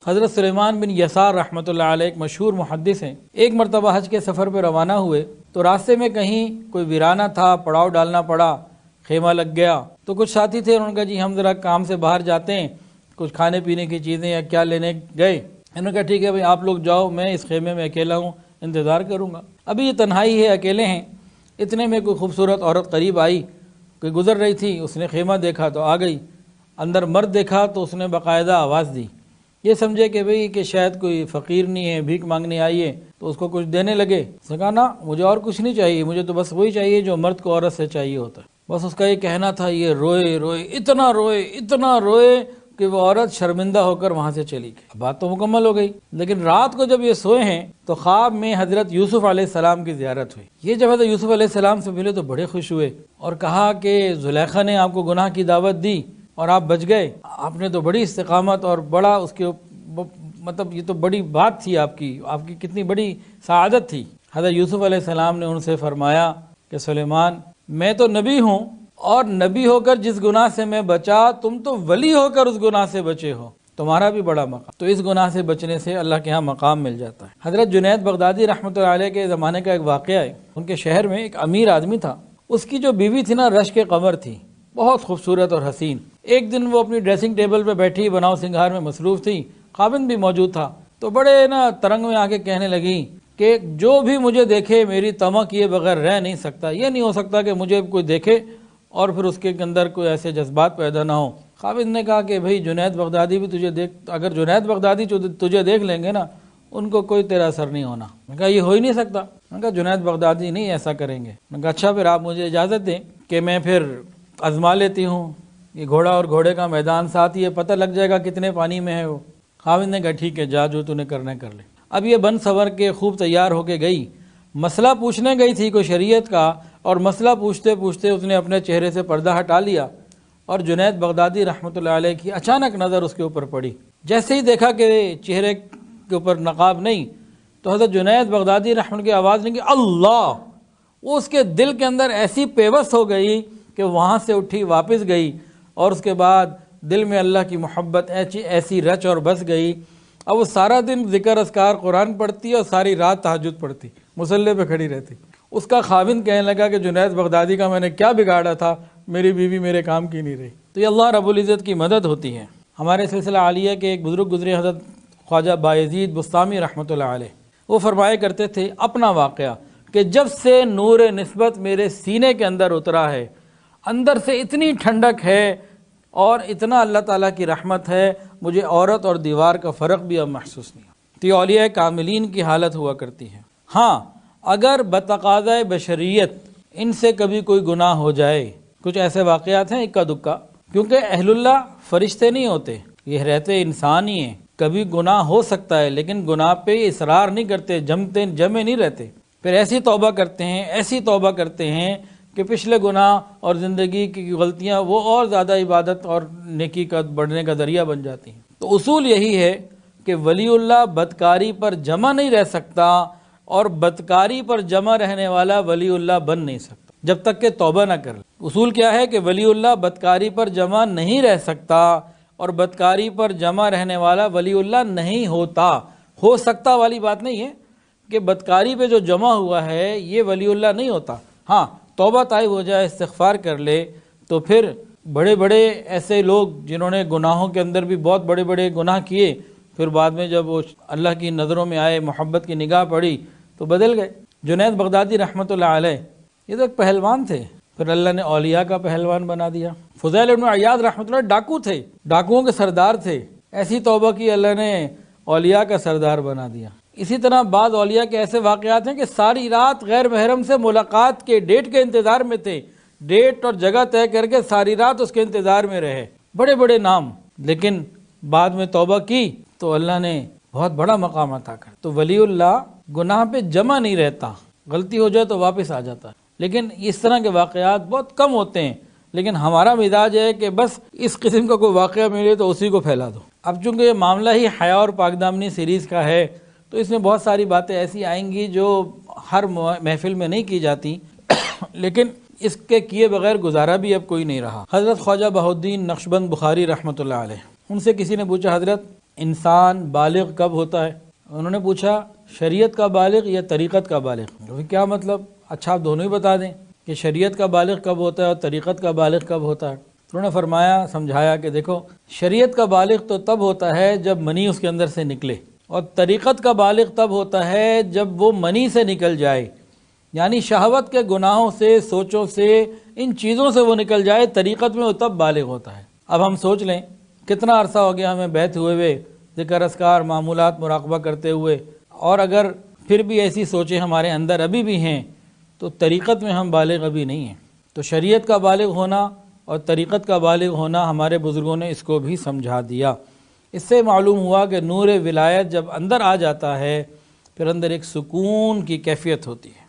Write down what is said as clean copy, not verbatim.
حضرت سلیمان بن یسار رحمۃ اللہ علیہ ایک مشہور محدث ہیں، ایک مرتبہ حج کے سفر پہ روانہ ہوئے تو راستے میں کہیں کوئی ویرانہ تھا، پڑاؤ ڈالنا پڑا، خیمہ لگ گیا، تو کچھ ساتھی تھے، انہوں نے کہا جی ہم ذرا کام سے باہر جاتے ہیں، کچھ کھانے پینے کی چیزیں یا کیا لینے گئے۔ انہوں نے کہا ٹھیک ہے بھائی آپ لوگ جاؤ، میں اس خیمے میں اکیلا ہوں، انتظار کروں گا۔ ابھی یہ تنہائی ہے، اکیلے ہیں، اتنے میں کوئی خوبصورت عورت قریب آئی، کوئی گزر رہی تھی، اس نے خیمہ دیکھا تو آ گئی، اندر مرد دیکھا تو اس نے باقاعدہ آواز دی، یہ سمجھے کہ بھئی کہ شاید کوئی فقیر نہیں ہے، بھیک مانگنے آئی ہے، تو اس کو کچھ دینے لگے۔ اس نے کہا نا مجھے اور کچھ نہیں چاہیے، مجھے تو بس وہی چاہیے جو مرد کو عورت سے چاہیے ہوتا ہے۔ بس اس کا یہ کہنا تھا، یہ روئے اتنا روئے کہ وہ عورت شرمندہ ہو کر وہاں سے چلی گئی۔ بات تو مکمل ہو گئی، لیکن رات کو جب یہ سوئے ہیں تو خواب میں حضرت یوسف علیہ السلام کی زیارت ہوئی۔ یہ جب حضرت یوسف علیہ السلام سے ملے تو بڑے خوش ہوئے اور کہا کہ زلیخا نے آپ کو گناہ کی دعوت دی اور آپ بچ گئے، آپ نے تو بڑی استقامت اور بڑا اس کے مطلب یہ تو بڑی بات تھی، آپ کی کتنی بڑی سعادت تھی۔ حضرت یوسف علیہ السلام نے ان سے فرمایا کہ سلیمان میں تو نبی ہوں، اور نبی ہو کر جس گناہ سے میں بچا، تم تو ولی ہو کر اس گناہ سے بچے ہو، تمہارا بھی بڑا مقام، تو اس گناہ سے بچنے سے اللہ کے ہاں مقام مل جاتا ہے۔ حضرت جنید بغدادی رحمۃ اللہ علیہ کے زمانے کا ایک واقعہ ہے، ان کے شہر میں ایک امیر آدمی تھا، اس کی جو بیوی تھی نا رشک قمر تھی، بہت خوبصورت اور حسین۔ ایک دن وہ اپنی ڈریسنگ ٹیبل پہ بیٹھی بناؤ سنگھار میں مصروف تھی، خاوند بھی موجود تھا، تو بڑے ترنگ میں آ کے کہنے لگی کہ جو بھی مجھے دیکھے میری طمع کیے بغیر رہ نہیں سکتا، یہ نہیں ہو سکتا کہ مجھے کوئی دیکھے اور پھر اس کے اندر کوئی ایسے جذبات پیدا نہ ہو۔ خاوند نے کہا کہ بھئی جنید بغدادی بھی تجھے اگر جنید بغدادی تجھے دیکھ لیں گے نا، ان کو کوئی تیرا اثر نہیں ہونا۔ میں نے کہا یہ ہو ہی نہیں سکتا۔ میں نے کہا جنید بغدادی نہیں ایسا کریں گے۔ میں نے کہا اچھا پھر آپ مجھے اجازت دیں کہ میں پھر آزما لیتی ہوں، یہ گھوڑا اور گھوڑے کا میدان ساتھ ہی ہے، پتہ لگ جائے گا کتنے پانی میں ہے وہ۔ خاوند نے کہا ٹھیک ہے جا، جو تو نے کرنا کر لے۔ اب یہ بن سور کے خوب تیار ہو کے گئی، مسئلہ پوچھنے گئی تھی کوئی شریعت کا، اور مسئلہ پوچھتے پوچھتے اس نے اپنے چہرے سے پردہ ہٹا لیا، اور جنید بغدادی رحمۃ اللہ علیہ کی اچانک نظر اس کے اوپر پڑی۔ جیسے ہی دیکھا کہ چہرے کے اوپر نقاب نہیں، تو حضرت جنید بغدادی رحمۃ کی آواز نہیں کہ اللہ، وہ اس کے دل کے اندر ایسی پیوست ہو گئی کہ وہاں سے اٹھی واپس گئی، اور اس کے بعد دل میں اللہ کی محبت ایسی رچ اور بس گئی۔ اب وہ سارا دن ذکر اذکار قرآن پڑھتی اور ساری رات تہجد پڑھتی، مصلی پہ کھڑی رہتی۔ اس کا خاوند کہنے لگا کہ جنید بغدادی کا میں نے کیا بگاڑا تھا، میری بیوی میرے کام کی نہیں رہی۔ تو یہ اللہ رب العزت کی مدد ہوتی ہے۔ ہمارے سلسلہ عالیہ کے ایک بزرگ گزرے حضرت خواجہ بایزید بسطامی رحمۃ اللہ علیہ، وہ فرمایا کرتے تھے اپنا واقعہ کہ جب سے نور نسبت میرے سینے کے اندر اترا ہے، اندر سے اتنی ٹھنڈک ہے اور اتنا اللہ تعالیٰ کی رحمت ہے، مجھے عورت اور دیوار کا فرق بھی اب محسوس نہیں۔ تو یہ اولیاء کاملین کی حالت ہوا کرتی ہے۔ ہاں اگر بتقاضۂ بشریت ان سے کبھی کوئی گناہ ہو جائے، کچھ ایسے واقعات ہیں اکا دکا، کیونکہ اہل اللہ فرشتے نہیں ہوتے، یہ رہتے انسان ہی ہیں، کبھی گناہ ہو سکتا ہے لیکن گناہ پہ اصرار نہیں کرتے، جمے نہیں رہتے، پھر ایسی توبہ کرتے ہیں کہ پچھلے گناہ اور زندگی کی غلطیاں وہ اور زیادہ عبادت اور نیکی کا بڑھنے کا ذریعہ بن جاتی ہیں۔ تو اصول یہی ہے کہ ولی اللہ بدکاری پر جمع نہیں رہ سکتا، اور بدکاری پر جمع رہنے والا ولی اللہ بن نہیں سکتا جب تک کہ توبہ نہ کر لے۔ اصول کیا ہے کہ ولی اللہ بدکاری پر جمع نہیں رہ سکتا، اور بدکاری پر جمع رہنے والا ولی اللہ نہیں ہوتا۔ ہو سکتا والی بات نہیں ہے کہ بدکاری پہ جو جمع ہوا ہے یہ ولی اللہ نہیں ہوتا۔ ہاں توبہ طائب ہو جائے، استغفار کر لے، تو پھر بڑے بڑے ایسے لوگ جنہوں نے گناہوں کے اندر بھی بہت بڑے بڑے گناہ کیے، پھر بعد میں جب وہ اللہ کی نظروں میں آئے، محبت کی نگاہ پڑی تو بدل گئے۔ جنید بغدادی رحمۃ اللہ علیہ یہ تو ایک پہلوان تھے، پھر اللہ نے اولیاء کا پہلوان بنا دیا۔ فضیل بن عیاض رحمۃ اللہ ڈاکو تھے، ڈاکوؤں کے سردار تھے، ایسی توبہ کی اللہ نے اولیاء کا سردار بنا دیا۔ اسی طرح بعض اولیاء کے ایسے واقعات ہیں کہ ساری رات غیر محرم سے ملاقات کے ڈیٹ کے انتظار میں تھے، ڈیٹ اور جگہ طے کر کے ساری رات اس کے انتظار میں رہے، بڑے بڑے نام، لیکن بعد میں توبہ کی تو اللہ نے بہت بڑا مقام عطا کر۔ تو ولی اللہ گناہ پہ جمع نہیں رہتا، غلطی ہو جائے تو واپس آ جاتا ہے، لیکن اس طرح کے واقعات بہت کم ہوتے ہیں۔ لیکن ہمارا مزاج ہے کہ بس اس قسم کا کوئی واقعہ ملے تو اسی کو پھیلا دو۔ اب چونکہ یہ معاملہ ہی حیا اور پاک دامنی سیریز کا ہے تو اس میں بہت ساری باتیں ایسی آئیں گی جو ہر محفل میں نہیں کی جاتی، لیکن اس کے کیے بغیر گزارا بھی اب کوئی نہیں رہا۔ حضرت خواجہ بہاؤالدین نقشبند بخاری رحمۃ اللہ علیہ، ان سے کسی نے پوچھا حضرت انسان بالغ کب ہوتا ہے؟ انہوں نے پوچھا شریعت کا بالغ یا طریقت کا بالغ؟ کیا مطلب؟ اچھا آپ دونوں ہی بتا دیں کہ شریعت کا بالغ کب ہوتا ہے اور طریقت کا بالغ کب ہوتا ہے۔ انہوں نے فرمایا، سمجھایا کہ دیکھو شریعت کا بالغ تو تب ہوتا ہے جب منی اس کے اندر سے نکلے، اور طریقت کا بالغ تب ہوتا ہے جب وہ منی سے نکل جائے، یعنی شہوت کے گناہوں سے، سوچوں سے، ان چیزوں سے وہ نکل جائے، طریقت میں وہ تب بالغ ہوتا ہے۔ اب ہم سوچ لیں کتنا عرصہ ہو گیا ہمیں بیت ہوئے ذکر اذکار معمولات مراقبہ کرتے ہوئے، اور اگر پھر بھی ایسی سوچیں ہمارے اندر ابھی بھی ہیں تو طریقت میں ہم بالغ ابھی نہیں ہیں۔ تو شریعت کا بالغ ہونا اور طریقت کا بالغ ہونا ہمارے بزرگوں نے اس کو بھی سمجھا دیا۔ اس سے معلوم ہوا کہ نور ولایت جب اندر آ جاتا ہے پھر اندر ایک سکون کی کیفیت ہوتی ہے۔